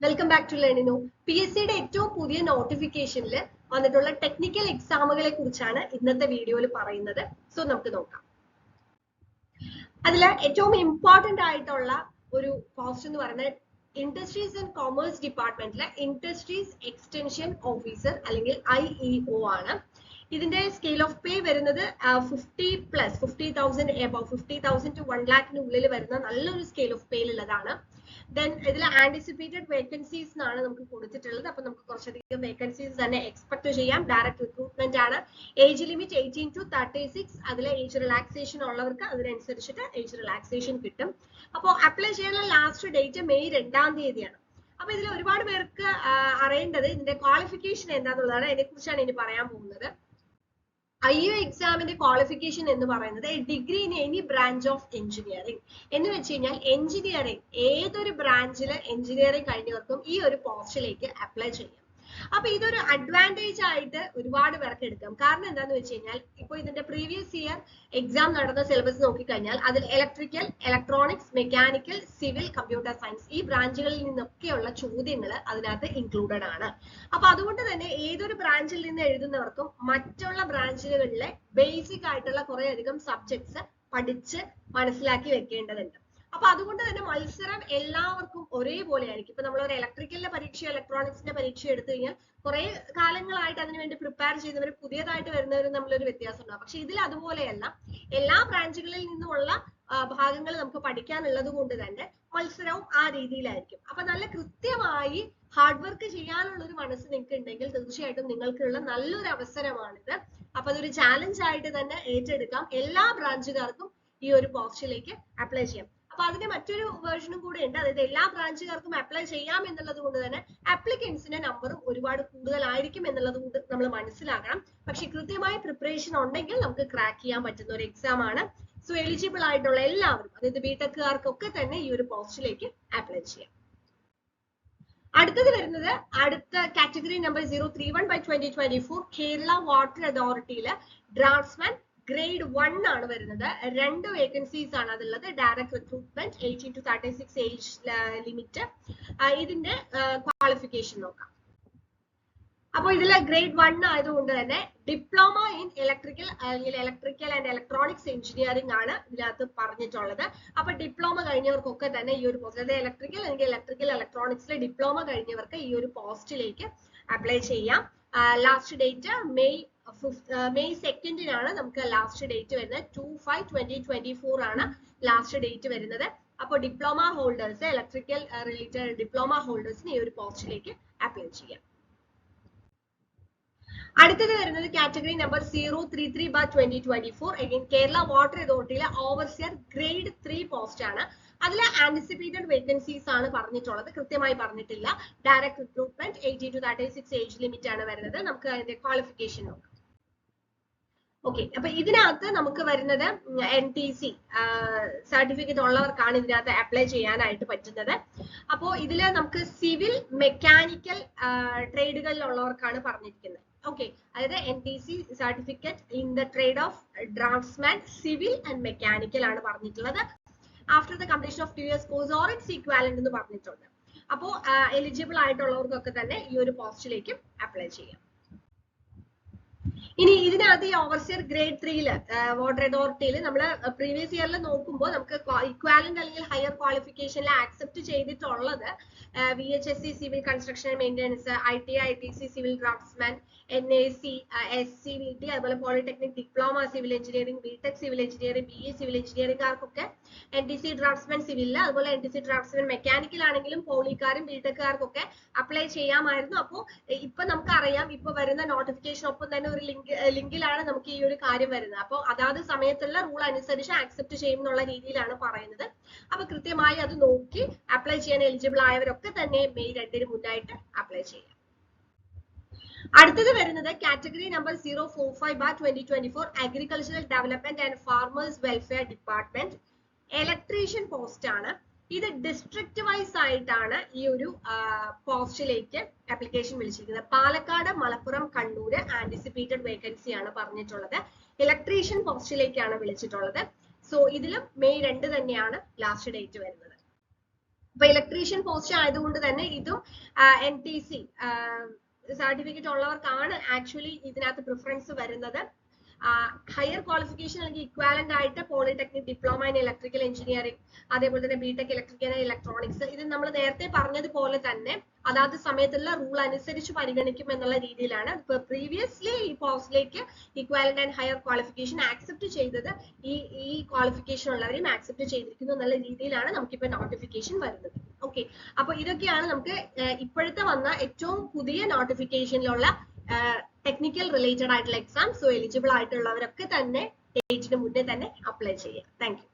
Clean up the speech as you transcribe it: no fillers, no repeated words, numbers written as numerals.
Welcome back to Learnino. PSCയുടെ ഏറ്റവും പുതിയ നോട്ടിഫിക്കേഷനിൽ വന്നിട്ടുള്ള ടെക്നിക്കൽ എക്സാമുകളെ കുറിച്ചാണ് ഇന്നത്തെ വീഡിയോയിൽ പറയുന്നത്. സോ നമുക്ക് നോക്കാം. അതിൽ ഏറ്റവും ഇമ്പോർട്ടന്റ് ആയിട്ടുള്ള ഒരു പോസ്റ്റ് എന്ന് പറയുന്നത് ഇൻഡസ്ട്രീസ് ആൻഡ് കോമേഴ്സ് ഡിപ്പാർട്ട്മെന്റിലെ ഇൻഡസ്ട്രീസ് എക്സ്റ്റൻഷൻ ഓഫീസർ അല്ലെങ്കിൽ IEO ആണ്. ഇതിന്റെ സ്കെയിൽ ഓഫ് പേ വരുന്നത് 50,000 എബവ് 50,000 to 1 lakhനുള്ളിൽ വരുന്ന നല്ലൊരു സ്കെയിൽ ഓഫ് പേയിലുള്ളതാണ്. ദെൻ ഇതിൽ ആന്റിസിപ്പേറ്റഡ് വേക്കൻസീസ് എന്നാണ് നമുക്ക് കൊടുത്തിട്ടുള്ളത്. അപ്പൊ നമുക്ക് കുറച്ചധികം വേക്കൻസീസ് തന്നെ എക്സ്പെക്ട് ചെയ്യാം. ഡയറക്റ്റ് റിക്രൂട്ട്മെന്റ് ആണ്. Age limit 18 to 36. അതിലെ ഏജ് റിലാക്സേഷൻ ഉള്ളവർക്ക് അതിനനുസരിച്ചിട്ട് ഏജ് റിലാക്സേഷൻ കിട്ടും. അപ്പോൾ അപ്ലൈ ചെയ്യാനുള്ള ലാസ്റ്റ് ഡേറ്റ് മെയ് 2-ാം തീയതിയാണ്. അപ്പൊ ഇതിൽ ഒരുപാട് പേർക്ക് അറിയേണ്ടത് ഇതിന്റെ ക്വാളിഫിക്കേഷൻ എന്താണെന്നുള്ളതാണ്. അതിനെക്കുറിച്ചാണ് ഇനി പറയാൻ പോകുന്നത്. IEO എക്സാമിന്റെ ക്വാളിഫിക്കേഷൻ എന്ന് പറയുന്നത് degree in any branch of engineering എന്ന് വെച്ച് കഴിഞ്ഞാൽ എഞ്ചിനീയറിംഗ് ഏതൊരു ബ്രാഞ്ചില് എഞ്ചിനീയറിംഗ് കഴിഞ്ഞവർക്കും ഈ ഒരു പോസ്റ്റിലേക്ക് അപ്ലൈ ചെയ്യാം. അപ്പൊ ഇതൊരു അഡ്വാൻറ്റേജ് ആയിട്ട് ഒരുപാട് പേർക്ക് എടുക്കാം. കാരണം എന്താന്ന് വെച്ച് കഴിഞ്ഞാൽ ഇപ്പൊ ഇതിന്റെ പ്രീവിയസ് ഇയർ എക്സാം നടന്ന സിലബസ് നോക്കിക്കഴിഞ്ഞാൽ അതിൽ electrical, electronics, mechanical, civil, computer science ഈ ബ്രാഞ്ചുകളിൽ നിന്നൊക്കെയുള്ള ചോദ്യങ്ങൾ അതിനകത്ത് ഇൻക്ലൂഡഡ് ആണ്. അപ്പൊ അതുകൊണ്ട് തന്നെ ഏതൊരു ബ്രാഞ്ചിൽ നിന്ന് എഴുതുന്നവർക്കും മറ്റുള്ള ബ്രാഞ്ചുകളിലെ ബേസിക് ആയിട്ടുള്ള കുറെ അധികം സബ്ജക്ട്സ് പഠിച്ച് മനസ്സിലാക്കി വെക്കേണ്ടതുണ്ട്. അപ്പൊ അതുകൊണ്ട് തന്നെ മത്സരം എല്ലാവർക്കും ഒരേപോലെ ആയിരിക്കും. ഇപ്പൊ നമ്മൾ ഒരു ഇലക്ട്രിക്കലിന്റെ പരീക്ഷ, ഇലക്ട്രോണിക്സിന്റെ പരീക്ഷ എടുത്തു കഴിഞ്ഞാൽ കുറെ കാലങ്ങളായിട്ട് അതിനുവേണ്ടി പ്രിപ്പയർ ചെയ്തവർ പുതിയതായിട്ട് വരുന്നവരും തമ്മിലൊരു വ്യത്യാസം ഉണ്ടാവും. പക്ഷെ ഇതിൽ അതുപോലെയല്ല. എല്ലാ ബ്രാഞ്ചുകളിൽ നിന്നുമുള്ള ഭാഗങ്ങൾ നമുക്ക് പഠിക്കാനുള്ളത് കൊണ്ട് തന്നെ മത്സരവും ആ രീതിയിലായിരിക്കും. അപ്പൊ നല്ല കൃത്യമായി ഹാർഡ് വർക്ക് ചെയ്യാനുള്ള ഒരു മനസ്സ് നിങ്ങൾക്ക് ഉണ്ടെങ്കിൽ തീർച്ചയായിട്ടും നിങ്ങൾക്കുള്ള നല്ലൊരു അവസരമാണിത്. അപ്പൊ അതൊരു ചാലഞ്ച് ആയിട്ട് തന്നെ ഏറ്റെടുക്കാം. എല്ലാ ബ്രാഞ്ചുകാർക്കും ഈ ഒരു പോസ്റ്റിലേക്ക് അപ്ലൈ ചെയ്യാം. അപ്പൊ അതിന്റെ മറ്റൊരു വേർഷനും കൂടെ ഉണ്ട്. അതായത് എല്ലാ ബ്രാഞ്ചുകാർക്കും അപ്ലൈ ചെയ്യാം എന്നുള്ളത് കൊണ്ട് തന്നെ അപ്ലിക്കൻസിന്റെ നമ്പറും ഒരുപാട് കൂടുതലായിരിക്കും എന്നുള്ളത് കൊണ്ട് നമ്മൾ മനസ്സിലാക്കണം. പക്ഷെ കൃത്യമായ പ്രിപ്പറേഷൻ ഉണ്ടെങ്കിൽ നമുക്ക് ക്രാക്ക് ചെയ്യാൻ പറ്റുന്ന ഒരു എക്സാം ആണ്. സോ എലിജിബിൾ ആയിട്ടുള്ള എല്ലാവരും, അതായത് ബിടെക്കുകാർക്കൊക്കെ തന്നെ ഈ ഒരു പോസ്റ്റിലേക്ക് അപ്ലൈ ചെയ്യാം. അടുത്തത് വരുന്നത് അടുത്ത കാറ്റഗറി നമ്പർ 031/2024 കേരള വാട്ടർ അതോറിറ്റിയിലെ ഡ്രാഫ്റ്റ്സ്മാൻ ഗ്രേഡ് 1 ആണ് വരുന്നത്. 2 വേക്കൻസീസ് ആണ് അതുള്ളത്. Direct recruitment, 18 to 36 age limit. ഇതിന്റെ ക്വാളിഫിക്കേഷൻ നോക്കാം. അപ്പോൾ ഇതിലെ ഗ്രേഡ് 1 ആയതുകൊണ്ട് തന്നെ ഡിപ്ലോമ ഇൻ ഇലക്ട്രിക്കൽ അല്ലെങ്കിൽ ഇലക്ട്രിക്കൽ ആൻഡ് ഇലക്ട്രോണിക്സ് എഞ്ചിനീയറിംഗ് ആണ് ഇതിനകത്ത് പറഞ്ഞിട്ടുള്ളത്. അപ്പൊ ഡിപ്ലോമ കഴിഞ്ഞവർക്കൊക്കെ തന്നെ ഈ ഒരു പോസ്റ്റ്, അതായത് ഇലക്ട്രിക്കൽ അല്ലെങ്കിൽ ഇലക്ട്രിക്കൽ ഇലക്ട്രോണിക്സിലെ ഡിപ്ലോമ കഴിഞ്ഞവർക്ക് ഈ ഒരു പോസ്റ്റിലേക്ക് അപ്ലൈ ചെയ്യാം. ലാസ്റ്റ് ഡേറ്റ് മെയ് 2-ാണ് നമുക്ക് ലാസ്റ്റ് ഡേറ്റ് വരുന്നത്. 2/5/2024 ആണ് ലാസ്റ്റ് ഡേറ്റ് വരുന്നത്. അപ്പോൾ diploma holders, electrical related diploma ഹോൾഡേഴ്സിന് ഈ ഒരു പോസ്റ്റിലേക്ക് അപ്ലൈ ചെയ്യാം. അടുത്തത് വരുന്നത് കാറ്റഗറി നമ്പർ 033/2024 അഗൈൻ കേരള വാട്ടർ അതോറിറ്റിയിലെ ഓവർസിയർ ഗ്രേഡ് 3 പോസ്റ്റ് ആണ്. അതിൽ ആന്റിസിപ്പേറ്റഡ് വേക്കൻസീസ് ആണ് പറഞ്ഞിട്ടുള്ളത്, കൃത്യമായി പറഞ്ഞിട്ടില്ല. Direct recruitment, 18 to 36 age limit ആണ് വരുന്നത്. നമുക്ക് അതിന്റെ ക്വാളിഫിക്കേഷൻ നോക്കാം. ഓക്കെ, അപ്പൊ ഇതിനകത്ത് നമുക്ക് വരുന്നത് NTC സർട്ടിഫിക്കറ്റ് ഉള്ളവർക്കാണ് ഇതിനകത്ത് അപ്ലൈ ചെയ്യാനായിട്ട് പറ്റുന്നത്. അപ്പോൾ ഇതില് നമുക്ക് സിവിൽ, മെക്കാനിക്കൽ ട്രേഡുകളിലുള്ളവർക്കാണ് പറഞ്ഞിരിക്കുന്നത്. ഓക്കെ, അതായത് NTC certificate in the trade of draftsman, civil and mechanical ആണ് പറഞ്ഞിട്ടുള്ളത്. After the completion of 2 years course or its equivalent എന്ന് പറഞ്ഞിട്ടുണ്ട്. അപ്പോൾ എലിജിബിൾ ആയിട്ടുള്ളവർക്കൊക്കെ തന്നെ ഈ ഒരു പോസ്റ്റിലേക്ക് അപ്ലൈ ചെയ്യാം. ഇനി ഇതിനകത്ത് ഈ ഓവർസിയർ ഗ്രേഡ് 3 വാട്ടർ അതോറിറ്റിയിൽ നമ്മൾ പ്രീവിയസ് ഇയറിൽ നോക്കുമ്പോൾ നമുക്ക് ഇക്വാലന്റ് അല്ലെങ്കിൽ ഹയർ ക്വാളിഫിക്കേഷനിൽ ആക്സെപ്റ്റ് ചെയ്തിട്ടുള്ളത് VHSC civil construction and maintenance, ITI ITC civil draftsman, NAC SCVT, അതുപോലെ polytechnic diploma civil engineering, BTech civil engineering, BA civil എഞ്ചിനീയറിംഗുകാർക്കൊക്കെ NTC ഡ്രാഫ്റ്റ്സ്മാൻ സിവിലില്, അതുപോലെ NTC ഡ്രാഫ്റ്റ്സ്മാൻ മെക്കാനിക്കൽ ആണെങ്കിലും പോളിക്കാരും ബിടെക്കുകാർക്കൊക്കെ അപ്ലൈ ചെയ്യാമായിരുന്നു. അപ്പോൾ ഇപ്പൊ നമുക്കറിയാം, ഇപ്പൊ വരുന്ന നോട്ടിഫിക്കേഷൻ ഒപ്പം തന്നെ ഒരു ലിങ്കിലാണ് നമുക്ക് ഈ ഒരു കാര്യം വരുന്നത്. അപ്പോൾ അതാത് സമയത്തുള്ള റൂൾ അനുസരിച്ച് ആക്സെപ്റ്റ് ചെയ്യും എന്നുള്ള രീതിയിലാണ് പറയുന്നത്. അപ്പൊ കൃത്യമായി അത് നോക്കി അപ്ലൈ ചെയ്യാൻ എലിജിബിൾ ആയവരൊക്കെ തന്നെ മെയ് 2-ന് മുന്നായിട്ട് അപ്ലൈ ചെയ്യാം. അടുത്തത് വരുന്നത് കാറ്റഗറി number 045/2024 agricultural development and farmers welfare department electrician post ആണ്. ഇത് ഡിസ്ട്രിക്ട് വൈസ് ആയിട്ടാണ് ഈ ഒരു പോസ്റ്റിലേക്ക് ആപ്ലിക്കേഷൻ വിളിച്ചിരിക്കുന്നത്. പാലക്കാട്, മലപ്പുറം, കണ്ണൂര് ആന്റിസിപ്പേറ്റഡ് വേക്കൻസി ആണ് പറഞ്ഞിട്ടുള്ളത്. ഇലക്ട്രീഷ്യൻ പോസ്റ്റിലേക്കാണ് വിളിച്ചിട്ടുള്ളത്. സോ ഇതിലും മെയ് 2 തന്നെയാണ് ലാസ്റ്റ് ഡേറ്റ് വരുന്നത്. അപ്പൊ ഇലക്ട്രീഷ്യൻ പോസ്റ്റ് ആയതുകൊണ്ട് തന്നെ ഇതും NTC സർട്ടിഫിക്കറ്റ് ഉള്ളവർക്കാണ് ആക്ച്വലി ഇതിനകത്ത് പ്രിഫറൻസ് വരുന്നത്. ഹയർ ക്വാളിഫിക്കേഷൻ അല്ലെങ്കിൽ ഇക്വാലന്റ് ആയിട്ട് polytechnic diploma in electrical engineering, അതേപോലെ തന്നെ ബിടെക് ഇലക്ട്രിക്കൽ ആൻഡ് ഇലക്ട്രോണിക്സ്, ഇത് നമ്മൾ നേരത്തെ പറഞ്ഞതുപോലെ തന്നെ അതാത് സമയത്തുള്ള റൂൾ അനുസരിച്ച് പരിഗണിക്കും എന്നുള്ള രീതിയിലാണ്. ഇപ്പൊ പ്രീവിയസ്ലി ഈ പോസ്റ്റിലേക്ക് equivalent and higher qualification accept ചെയ്തത് ഈ ക്വാളിഫിക്കേഷൻ ഉള്ളവരെയും ആക്സെപ്റ്റ് ചെയ്തിരിക്കുന്നു എന്നുള്ള രീതിയിലാണ് നമുക്കിപ്പോ നോട്ടിഫിക്കേഷൻ വരുന്നത്. ഓക്കെ, അപ്പൊ ഇതൊക്കെയാണ് നമുക്ക് ഇപ്പോഴത്തെ വന്ന ഏറ്റവും പുതിയ നോട്ടിഫിക്കേഷനിലുള്ള ടെക്നിക്കൽ റിലേറ്റഡ് ആയിട്ടുള്ള എക്സാം. സോ എലിജിബിൾ ആയിട്ടുള്ളവരൊക്കെ തന്നെ ഡേറ്റിന് മുന്നേ തന്നെ അപ്ലൈ ചെയ്യാം. Thank you.